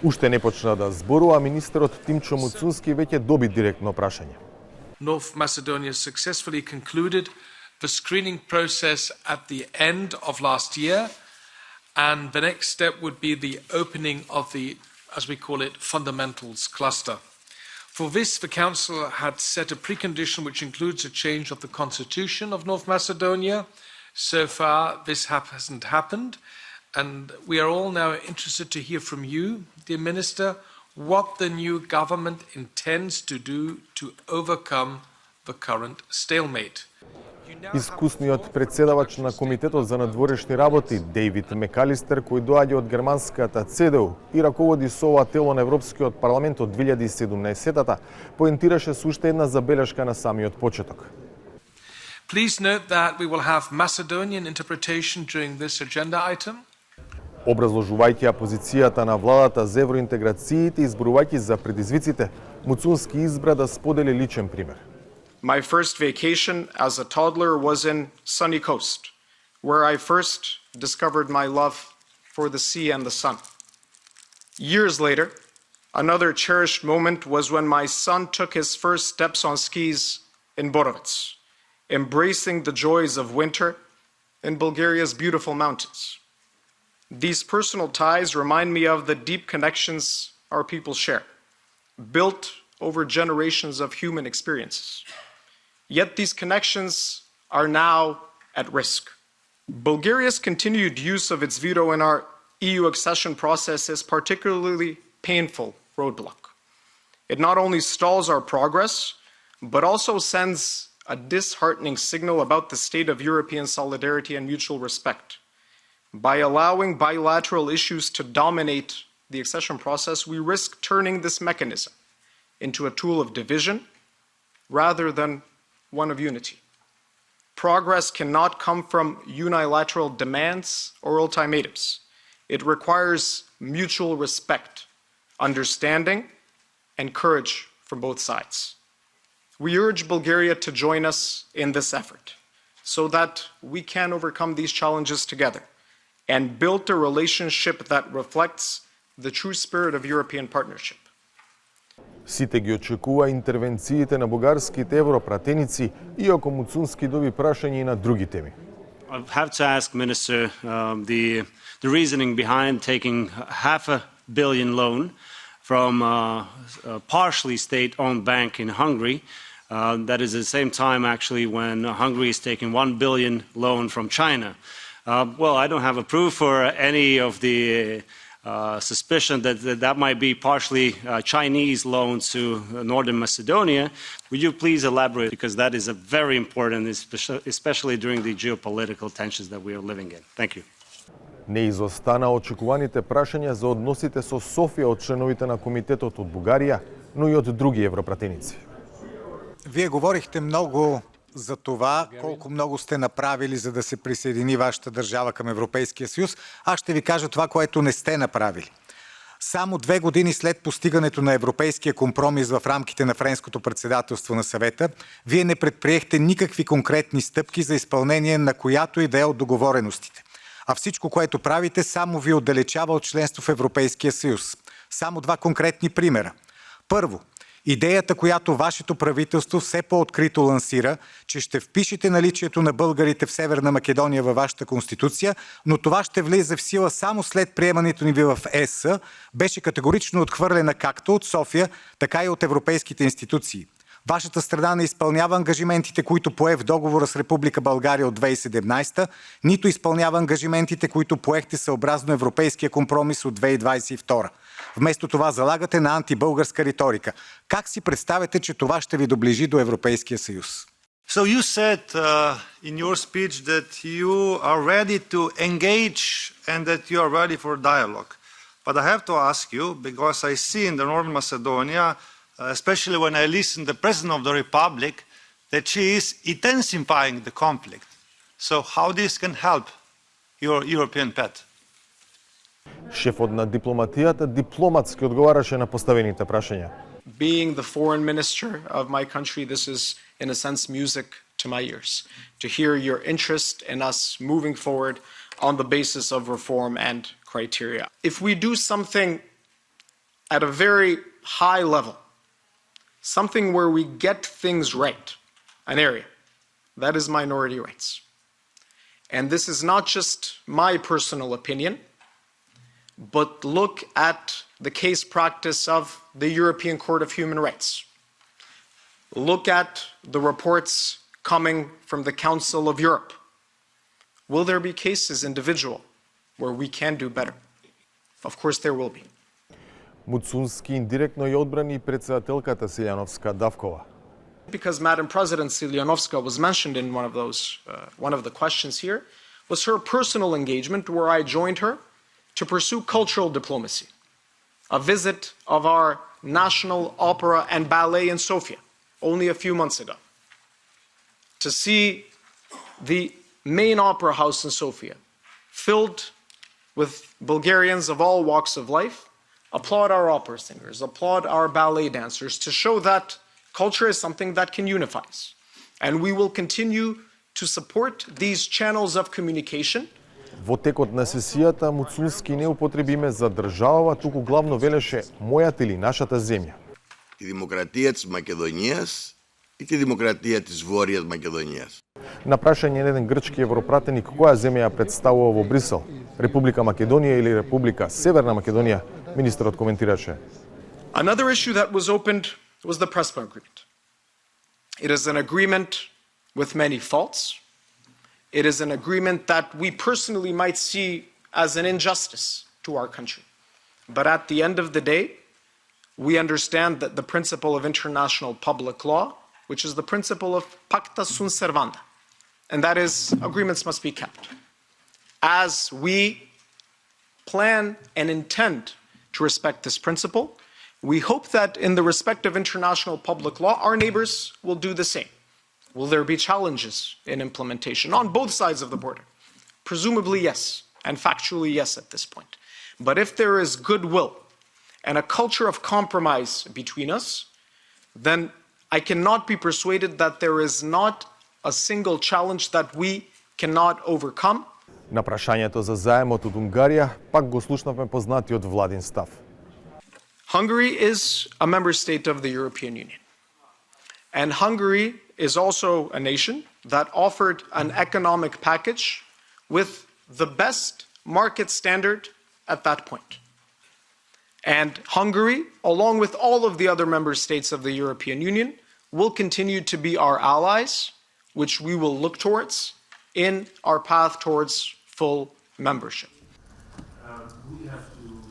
Уште не почна да зборува, министерот Тимчо Муцунски веќе доби директно прашање. North Macedonia successfully concluded the screening process at the end of last year, and the next step would be the opening of the, as we call it, fundamentals cluster. For this, the Council had set a precondition which includes a change of the constitution of North Macedonia. So far, this hasn't happened, and we are all now interested to hear from you, dear Minister, what the new government intends to do to overcome the current stalemate. Искусниот председавач на Комитетот за надворешни работи, Дејвид Мекалистер, кој доаѓа од германската ЦДУ и раководи со ова тело на Европскиот парламент од 2017-та, поентираше со уште една забелешка на самиот почеток. Please note that we will have Macedonian interpretation during this agenda item. Образложувајќи ја позицијата на владата за евроинтеграциите и зборувајќи за предизвиците, Муцунски избра да сподели личен пример. My first vacation as a toddler was in sunny coast, where I first discovered my love for the sea and the sun. Years later, another cherished moment was when my son took his first steps on skis in Borovic, embracing the joys of winter in Bulgaria's beautiful mountains. These personal ties remind me of the deep connections our people share, built over generations of human experiences. Yet these connections are now at risk. Bulgaria's continued use of its veto in our EU accession process is particularly painful roadblock. It not only stalls our progress, but also sends a disheartening signal about the state of European solidarity and mutual respect. By allowing bilateral issues to dominate the accession process, we risk turning this mechanism into a tool of division rather than one of unity. Progress cannot come from unilateral demands or ultimatums. It requires mutual respect, understanding, and courage from both sides. We urge Bulgaria to join us in this effort so that we can overcome these challenges together and build a relationship that reflects the true spirit of European partnership. Сите ги очекува интервенциите на бугарските европратеници, иако Муцунски доби прашање и на други теми. I have to ask, Minister, the reasoning behind taking $500 million loan from a partially state-owned bank in Hungary. That is at the same time, actually, when Hungary is taking $1 billion loan from China. Well, I don't have a proof for any of the suspicion that might be partially Chinese loans to Northern Macedonia. Would you please elaborate, because that is a very important, especially during the geopolitical tensions that we are living in. Thank you. Не изостана очекуваните прашања за односите со Софија од членовите на Комитетот од Бугарија, но и од други европратеници. Вие говорихте много за това колко много сте направили, за да се присъедини вашата държава към Европейския съюз. Аз ще ви кажа това, което не сте направили. Само 2 години след постигането на европейския компромис в рамките на френското председателство на съвета, вие не предприехте никакви конкретни стъпки за изпълнение на която и да е от договореностите. А всичко, което правите, само ви отдалечава от членство в Европейския съюз. Само 2 конкретни примера. Първо, идеята, която вашето правителство все по-открито лансира, че ще впишете наличието на българите в Северна Македония във вашата конституция, но това ще влезе в сила само след приемането ни в ЕС, беше категорично отхвърлена както от София, така и от европейските институции. Вашата страна не изпълнява ангажиментите, които пое в договора с Република България от 2017, нито изпълнява ангажиментите, които поехте съобразно европейския компромис от 2022. Вместо това залагате на антибългарска риторика. Как си представяте, че това ще ви доближи до Европейския съюз? So you said in your speech that you are ready to engage and that you are ready for dialogue. But I have to ask you, because I see in the Northern Macedonia, especially when I listen to the President of the Republic, that she is intensifying the conflict. So how this can help your European path? Шефот на дипломатијата дипломатски одговараше на поставените прашања. Being the foreign minister of my country, this is in a sense music to my ears. To hear your interest in us moving forward on the basis of reform and criteria. If we do something at a very high level, something where we get things right, an area, that is minority rights. And this is not just my personal opinion, but look at the case practice of the European Court of Human Rights. Look at the reports coming from the Council of Europe. Will there be cases individual where we can do better? Of course there will be. Муцунски индиректно ја одбрани председателката Силјановска Давкова. Because Madam President Siljanovska was mentioned in one of the questions here, was her personal engagement where I joined her to pursue cultural diplomacy. A visit of our National Opera and Ballet in Sofia only a few months ago. To see the main opera house in Sofia filled with Bulgarians of all walks of life, applaud our opera singers, applaud our ballet dancers to show that culture is something that can unify us. And we will continue to support these channels of communication. Во текот на сесијата Муцунски не употреби име за држава, туку главно велеше мојата или нашата земја. Τη δημοκρατία της Μακεδονίας ή τη δημοκρατία της Βόρειας Μακεδονίας. На прашање на еден грчки европратеник која земја ја представува во Брисел, Република Македонија или Република Северна Македонија, министерот коментираше. Another issue that was opened was the Prespa agreement. It is an agreement with many faults. It is an agreement that we personally might see as an injustice to our country. But at the end of the day, we understand that the principle of international public law, which is the principle of pacta sunt servanda, and that is agreements must be kept. As we plan and intend to respect this principle, we hope that in the respect of international public law, our neighbors will do the same. Will there be challenges in implementation on both sides of the border? Presumably yes, and factually yes at this point. But if there is goodwill and a culture of compromise between us, then I cannot be persuaded that there is not a single challenge that we cannot overcome. На прашањето за заемот од Унгарија, пак го слушнавме познатиот владин став. Hungary is a member state of the European Union. And Hungary is also a nation that offered an economic package with the best market standard at that point. And Hungary, along with all of the other member states of the European Union, will continue to be our allies, which we will look towards in our path towards full membership. We have to